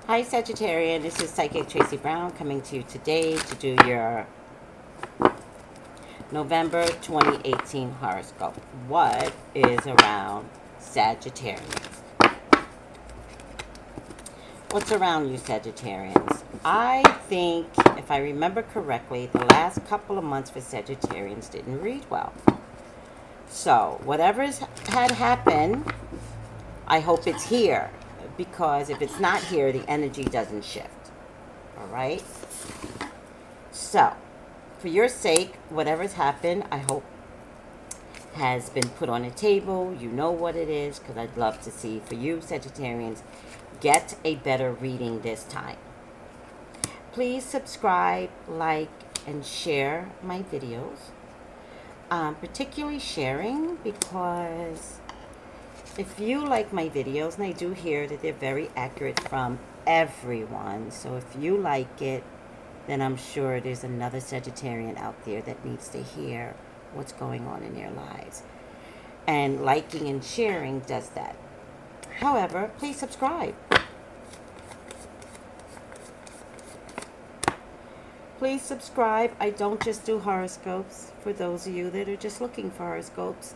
Hi Sagittarian, this is Psychic Tracy Brown coming to you today to do your November 2018 horoscope. What is around Sagittarians? What's around you Sagittarians? I think, if I remember correctly, the last couple of months for Sagittarians didn't read well. So, whatever's had happened, I hope it's here. Because if it's not here, the energy doesn't shift. Alright? So, for your sake, whatever's happened, I hope has been put on a table. You know what it is, because I'd love to see, for you Sagittarians, get a better reading this time. Please subscribe, like, and share my videos. Particularly sharing, because if you like my videos, and I do hear that they're very accurate from everyone, so if you like it, then I'm sure there's another Sagittarian out there that needs to hear what's going on in their lives. And liking and sharing does that. However, please subscribe. Please subscribe. I don't just do horoscopes. For those of you that are just looking for horoscopes,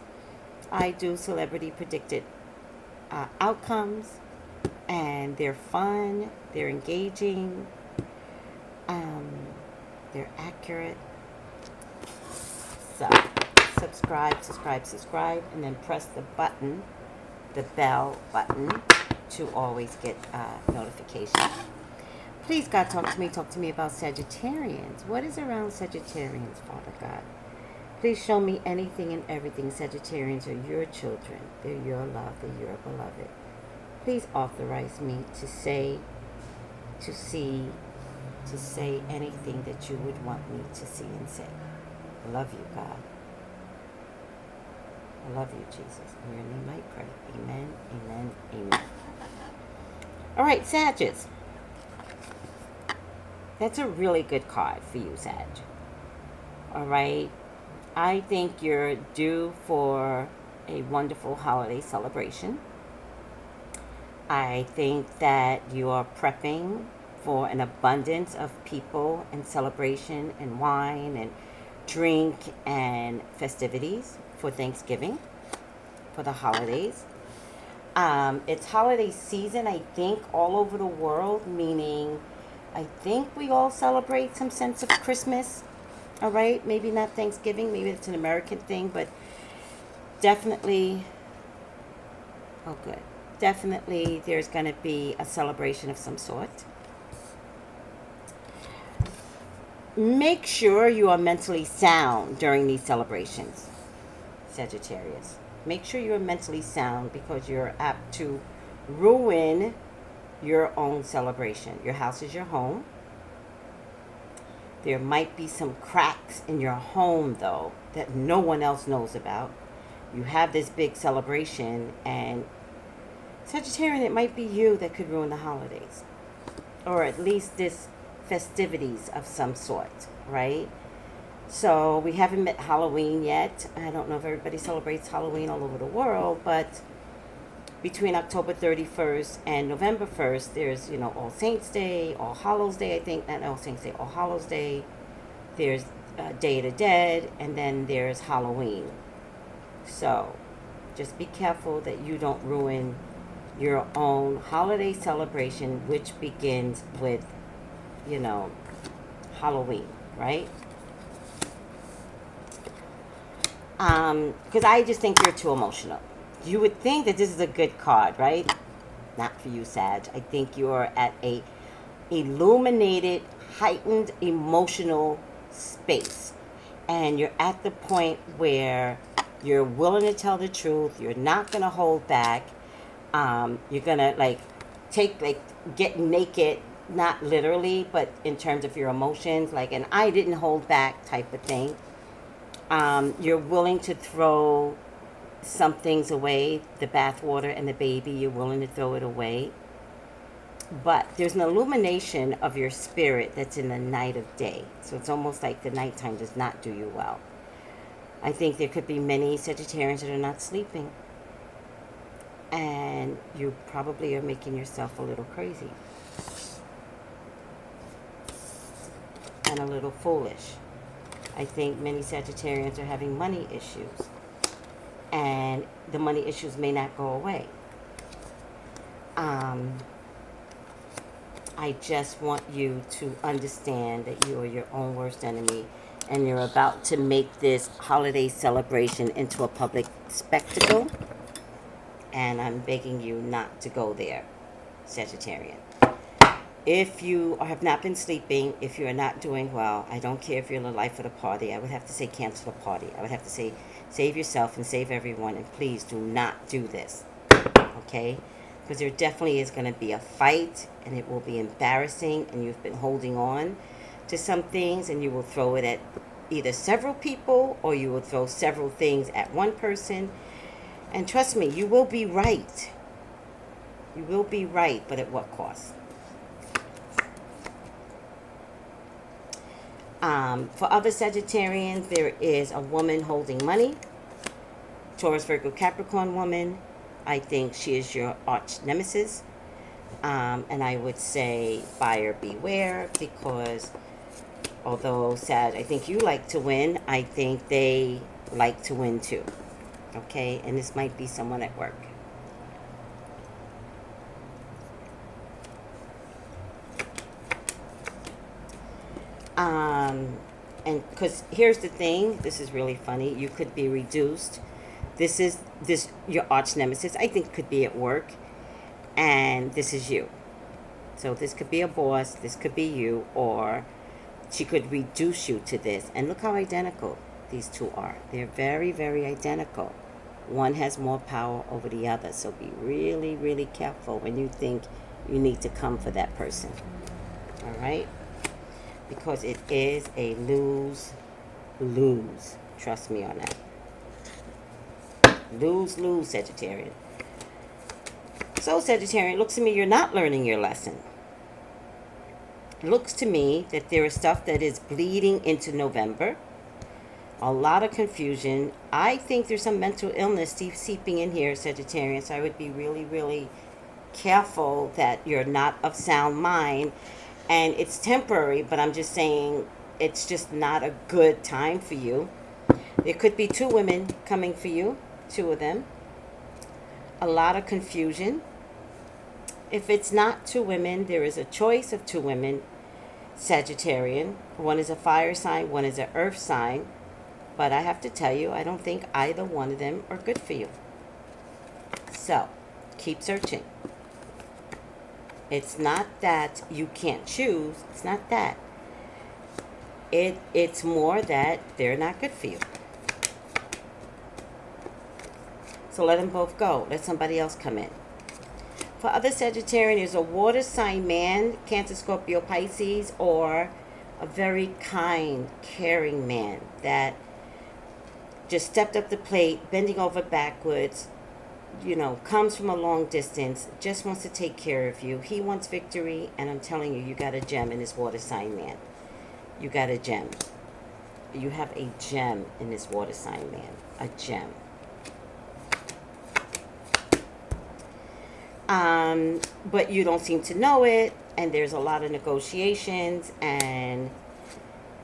I do celebrity predicted outcomes, and they're fun, they're engaging, they're accurate. So subscribe, and then press the button, the bell button, to always get notifications. Please, God, talk to me about Sagittarians. What is around Sagittarians, Father God? Please show me anything and everything. Sagittarians are your children. They're your love. They're your beloved. Please authorize me to say, to see, to say anything that you would want me to see and say. I love you, God. I love you, Jesus. In your name I pray. Amen, amen, amen. All right, Sagittarius. That's a really good card for you, Sag. All right. I think you're due for a wonderful holiday celebration. I think that you are prepping for an abundance of people and celebration and wine and drink and festivities for Thanksgiving, for the holidays. It's holiday season, I think, all over the world, meaning I think we all celebrate some sense of Christmas. All right, maybe not Thanksgiving, maybe it's an American thing, but definitely, oh good, definitely there's going to be a celebration of some sort. Make sure you are mentally sound during these celebrations, Sagittarius. Make sure you are mentally sound, because you're apt to ruin your own celebration. Your house is your home. There might be some cracks in your home, though, that no one else knows about. You have this big celebration, and Sagittarian, it might be you that could ruin the holidays. Or at least this festivities of some sort, right? So we haven't met Halloween yet. I don't know if everybody celebrates Halloween all over the world, but between October 31st and November 1st, there's, All Saints Day, All Hallows Day, I think. Not All Saints Day, All Hallows Day. There's Day of the Dead, and then there's Halloween. So just be careful that you don't ruin your own holiday celebration, which begins with, Halloween, right? Because I just think you're too emotional. You would think that this is a good card, right? Not for you, Sag. I think you're at a illuminated, heightened emotional space. And you're at the point where you're willing to tell the truth. You're not going to hold back. You're going to, get naked, not literally, but in terms of your emotions, and I didn't hold back type of thing. You're willing to throw some things away, the bathwater and the baby, you're willing to throw it away. But there's an illumination of your spirit that's in the night of day. So it's almost like the nighttime does not do you well. I think there could be many Sagittarians that are not sleeping. And you probably are making yourself a little crazy. and a little foolish. I think many Sagittarians are having money issues, and the money issues may not go away. I just want you to understand that you are your own worst enemy, and you're about to make this holiday celebration into a public spectacle, and I'm begging you not to go there, Sagittarian. If you have not been sleeping, if you're not doing well, I don't care if you're in the life of the party. I would have to say cancel the party. I would have to say save yourself and save everyone, and please do not do this, okay? Because there definitely is going to be a fight, and it will be embarrassing, and you've been holding on to some things, and you will throw it at either several people, or you will throw several things at one person. And trust me, you will be right. You will be right, but at what cost? For other Sagittarians, there is a woman holding money. Taurus, Virgo, Capricorn woman. I think she is your arch nemesis. And I would say buyer beware, because although Sag, I think you like to win, I think they like to win too. Okay? And this might be someone at work. And because here's the thing, this is really funny. You could be reduced. This your arch nemesis, I think, could be at work, and this is you. So this could be a boss, this could be you, or she could reduce you to this. And look how identical these two are. They're very, very identical. One has more power over the other. So be really, really careful when you think you need to come for that person. All right? Because it is a lose-lose. Trust me on that. Lose-lose, Sagittarian. So, Sagittarian, it looks to me you're not learning your lesson. It looks to me that there is stuff that is bleeding into November. A lot of confusion. I think there's some mental illness seeping in here, Sagittarian. So I would be really, really careful that you're not of sound mind. And it's temporary, but I'm just saying it's just not a good time for you. There could be two women coming for you, two of them. A lot of confusion. If it's not two women, there is a choice of two women, Sagittarian. One is a fire sign, one is an earth sign. But I have to tell you, I don't think either one of them are good for you. So, keep searching. It's not that you can't choose. It's not that. It's more that they're not good for you. So let them both go. Let somebody else come in. For other Sagittarian, there's a water sign man, Cancer, Scorpio, Pisces, or a very kind, caring man that just stepped up the plate, bending over backwards, you know, comes from a long distance, just wants to take care of you. He wants victory, and I'm telling you, you got a gem in this water sign man. You got a gem. You have a gem in this water sign man. A gem. But you don't seem to know it, and there's a lot of negotiations, and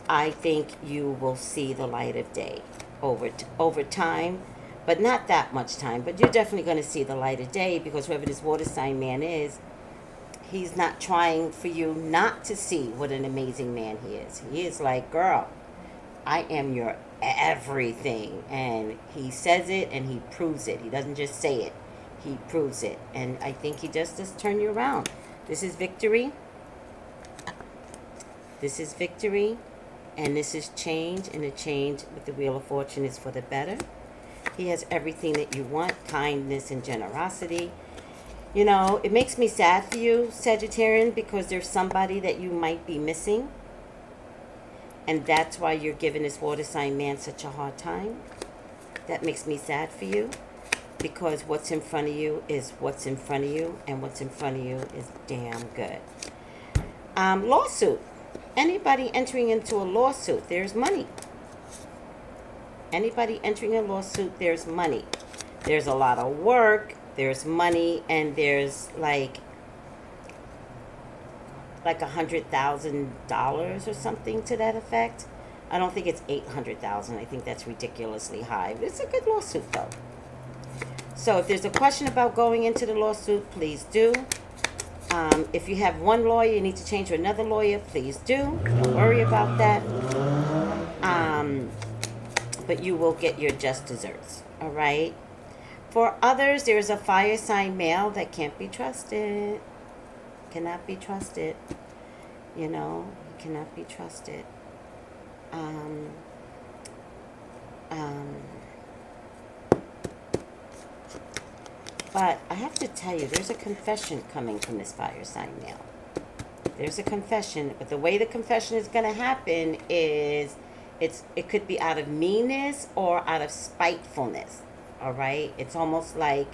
I think you will see the light of day over time. But not that much time. But you're definitely going to see the light of day, because whoever this water sign man is, he's not trying for you not to see what an amazing man he is. He is like, girl, I am your everything. And he says it and he proves it. He doesn't just say it. He proves it. And I think he just does turn you around. This is victory. This is victory. And this is change. And the change with the Wheel of Fortune is for the better. He has everything that you want, kindness and generosity. You know, it makes me sad for you, Sagittarian, because there's somebody that you might be missing. And that's why you're giving this water sign man such a hard time. That makes me sad for you, because what's in front of you is what's in front of you, and what's in front of you is damn good. Lawsuit. Anybody entering into a lawsuit, there's money. Anybody entering a lawsuit, there's money. There's a lot of work, there's money, and there's like like $100,000 or something to that effect. I don't think it's 800,000. I think that's ridiculously high. But it's a good lawsuit, though. So if there's a question about going into the lawsuit, please do. If you have one lawyer, you need to change to another lawyer, please do. Don't worry about that. But you will get your just desserts. All right. For others, there is a fire sign male that can't be trusted. Cannot be trusted. You know, cannot be trusted. But I have to tell you, there's a confession coming from this fire sign male. There's a confession, but the way the confession is going to happen is it could be out of meanness or out of spitefulness. All right? It's almost like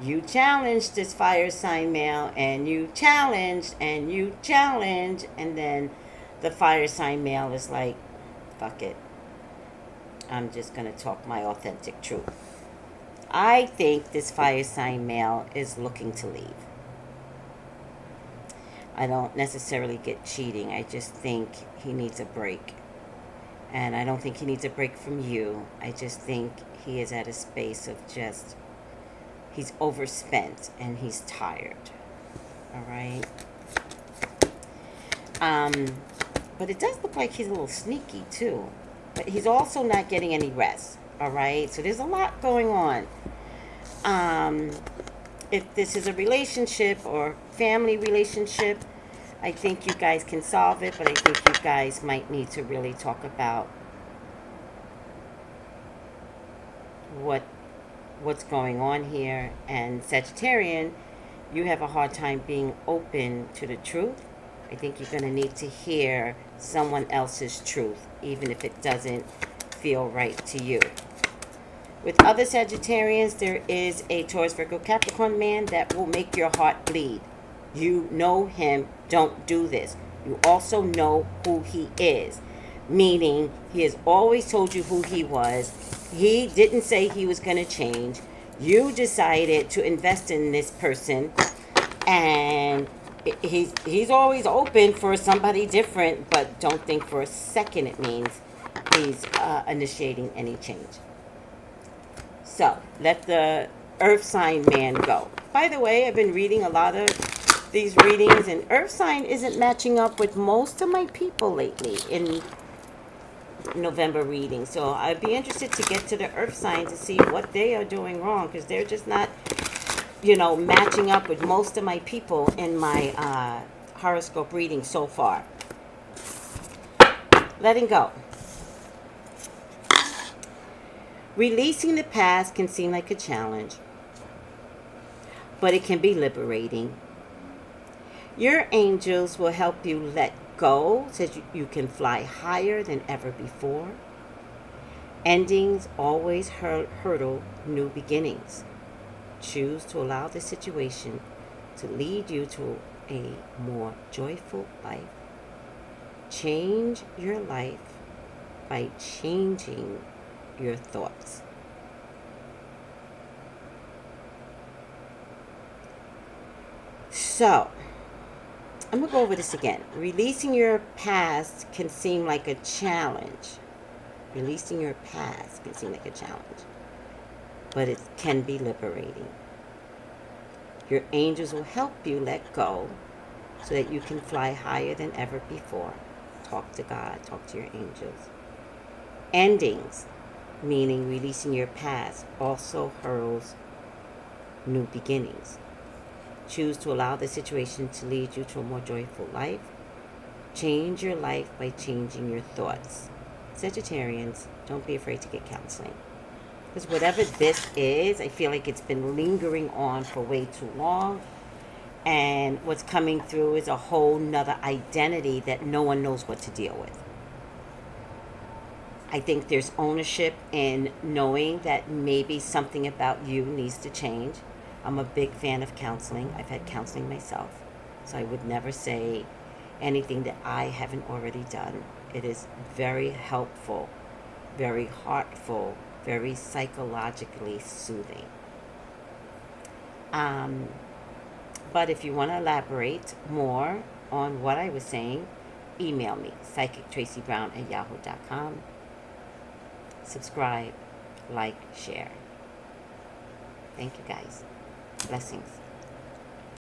you challenged this fire sign male, and you challenged, and you challenged, and then the fire sign male is like, fuck it. I'm just going to talk my authentic truth. I think this fire sign male is looking to leave. I don't necessarily get cheating. I just think he needs a break. And I don't think he needs a break from you. I just think he is at a space of just, he's overspent and he's tired. All right? But it does look like he's a little sneaky too. But he's also not getting any rest. All right? So there's a lot going on. If this is a relationship or family relationship, I think you guys can solve it, but I think you guys might need to really talk about what's going on here. And Sagittarian, you have a hard time being open to the truth. I think you're going to need to hear someone else's truth, even if it doesn't feel right to you. With other Sagittarians, there is a Taurus, Virgo, Capricorn man that will make your heart bleed. You know him. Don't do this. You also know who he is. Meaning, he has always told you who he was. He didn't say he was going to change. You decided to invest in this person. And he's always open for somebody different. But don't think for a second it means he's initiating any change. So, let the earth sign man go. By the way, I've been reading a lot of these readings, and earth sign isn't matching up with most of my people lately in November readings. So, I'd be interested to get to the earth sign to see what they are doing wrong, because they're just not, you know, matching up with most of my people in my horoscope reading so far. Letting go. Releasing the past can seem like a challenge, but it can be liberating. Your angels will help you let go so that you can fly higher than ever before. Endings always hurdle new beginnings. Choose to allow the situation to lead you to a more joyful life. Change your life by changing your thoughts. So, I'm going to go over this again. Releasing your past can seem like a challenge. Releasing your past can seem like a challenge, but it can be liberating. Your angels will help you let go so that you can fly higher than ever before. Talk to God, talk to your angels. Endings, meaning releasing your past, also heralds new beginnings. Choose to allow the situation to lead you to a more joyful life. Change your life by changing your thoughts. Sagittarians, don't be afraid to get counseling. Because whatever this is, I feel like it's been lingering on for way too long. And what's coming through is a whole nother identity that no one knows what to deal with. I think there's ownership in knowing that maybe something about you needs to change. I'm a big fan of counseling. I've had counseling myself. So I would never say anything that I haven't already done. It is very helpful, very heartful, very psychologically soothing. But if you want to elaborate more, on what I was saying, email me, psychictracybrown@yahoo.com. Subscribe, like, share. Thank you guys. Blessings.